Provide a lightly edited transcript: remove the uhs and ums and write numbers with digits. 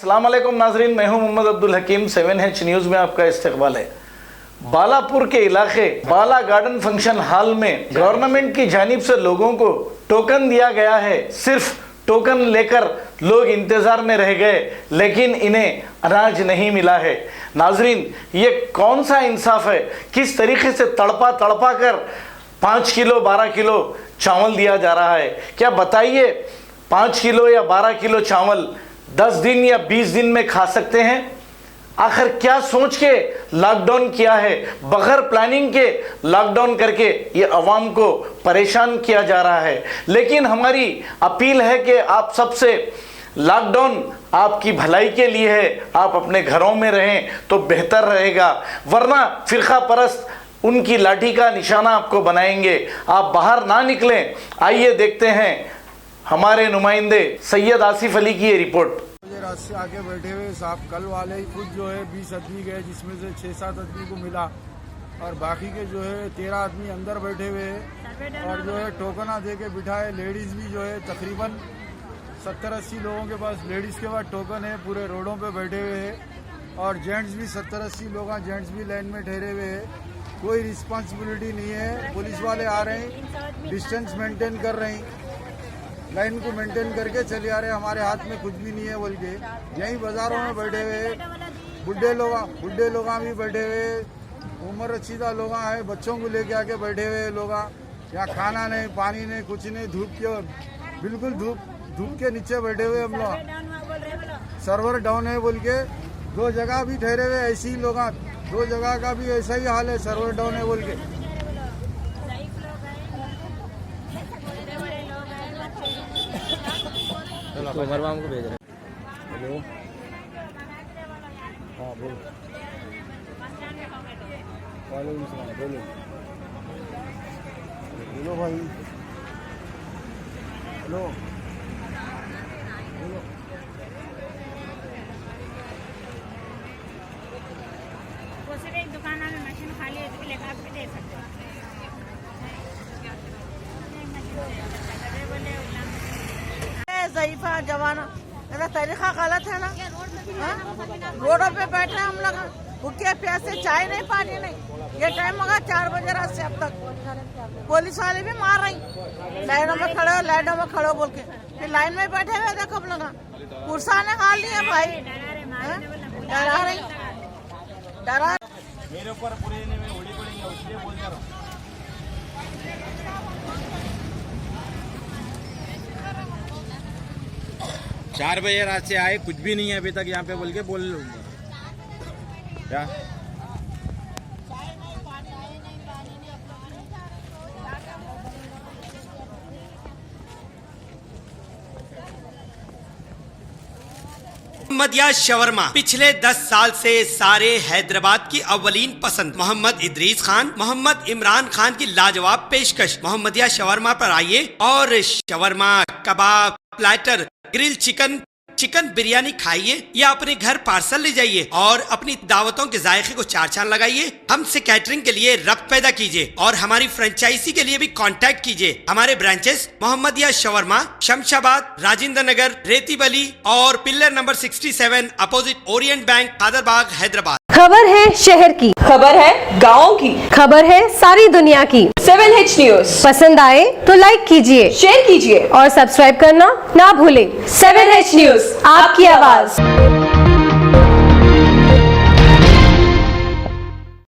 अस्सलाम वालेकुम नाजरीन, मैं हूं मोहम्मद अब्दुल हकीम। 7H न्यूज़ में आपका इस्तकबाल है। बालापुर के इलाके बाला गार्डन फंक्शन हॉल में गवर्नमेंट की जानिब से लोगों को टोकन दिया गया है। सिर्फ टोकन लेकर लोग इंतज़ार में रह गए, लेकिन इन्हें अनाज नहीं मिला है। नाजरीन, ये कौन सा इंसाफ है? किस तरीके से तड़पा तड़पा कर 5 किलो 12 किलो चावल दिया जा रहा है? क्या बताइए, 5 किलो या 12 किलो चावल 10 दिन या 20 दिन में खा सकते हैं? आखिर क्या सोच के लॉकडाउन किया है? बगैर प्लानिंग के लॉकडाउन करके ये अवाम को परेशान किया जा रहा है। लेकिन हमारी अपील है कि आप सबसे, लॉकडाउन आपकी भलाई के लिए है, आप अपने घरों में रहें तो बेहतर रहेगा, वरना फिरका परस्त उनकी लाठी का निशाना आपको बनाएंगे। आप बाहर ना निकलें। आइए देखते हैं हमारे नुमाइंदे सैयद आसिफ अली की ये रिपोर्ट। रात से आके बैठे हुए साहब, कल वाले ही खुद जो है 20 आदमी गए, जिसमें से 6-7 आदमी को मिला और बाकी के जो है 13 आदमी अंदर बैठे हुए हैं और जो है टोकना दे के बिठाए। लेडीज़ भी जो है तकरीबन 70-80 लोगों के पास लेडीज़ के पास टोकन है, पूरे रोडों पे बैठे हुए हैं। और जेंट्स भी 70-80 लोग हैं, जेंट्स भी लाइन में ठहरे हुए हैं। कोई रिस्पॉन्सिबिलिटी नहीं है। पुलिस वाले आ रहे हैं, डिस्टेंस मेंटेन कर रहे हैं, लाइन को मेंटेन करके चले आ रहे हैं। हमारे हाथ में कुछ भी नहीं है बोल के यहीं बाजारों में बैठे हुए बुढ़े लोग भी बैठे हुए, उम्र रसीदा लोग हैं, बच्चों को लेके आके बैठे हुए लोग। यहाँ खाना नहीं, पानी नहीं, कुछ नहीं, धूप के बिल्कुल धूप के नीचे बैठे हुए हम लोग। सर्वर डाउन है बोल के 2 जगह भी ठहरे हुए ऐसे ही लोग, 2 जगह का भी ऐसा ही हाल है, सर्वर डाउन है बोल के। तो उमर माम को भेज रहे हैं। हेलो, हाँ बोलो। वालेकुम सलाम, बोलो बोलो भाई, हेलो बोलो। एक दुकान में मशीन खाली है, इसके लिए आप भी दे सकते हो। ज़ईफ़ा जवाना, मेरा तरीका गलत है ना। रोडों पे बैठे हैं हम लोग, भूखे प्यासे, चाय नहीं पानी नहीं। ये टाइम होगा 4 बजे रात से अब तक। पुलिस वाले भी मार रही, लाइनों में खड़े हो बोल के। फिर लाइन में बैठे हुए देखो हम लोग, कुर्सा ने खा लिया भाई, डरा मेरे ऊपर पूरे में उड़ी पड़ेंगे, इसलिए बोल रहा हूँ। 4 बजे रात से आए, कुछ भी नहीं है अभी तक यहाँ पे बोल के बोल लूँगा क्या? मोहम्मदिया शवरमा पिछले 10 साल से सारे हैदराबाद की अव्वलीन पसंद मोहम्मद इदरीस खान, मोहम्मद इमरान खान की लाजवाब पेशकश। मोहम्मदिया शवरमा पर आइए और शवरमा, कबाब, प्लेटर, ग्रिल चिकन बिरयानी खाइए या अपने घर पार्सल ले जाइए और अपनी दावतों के जायके को 4 चांद लगाइए। हमसे कैटरिंग के लिए रब्त पैदा कीजिए और हमारी फ्रेंचाइजी के लिए भी कांटेक्ट कीजिए। हमारे ब्रांचेस मोहम्मदिया शवरमा, शमशाबाद, राजेंद्र नगर, रेती बली और pillar number 67 opposite Orient bank, Kadarbagh, Hyderabad. खबर है शहर की, खबर है गाँव की, खबर है सारी दुनिया की। 7H न्यूज़ पसंद आए तो लाइक कीजिए, शेयर कीजिए और सब्सक्राइब करना ना भूलें। 7H न्यूज़, आपकी आवाज़।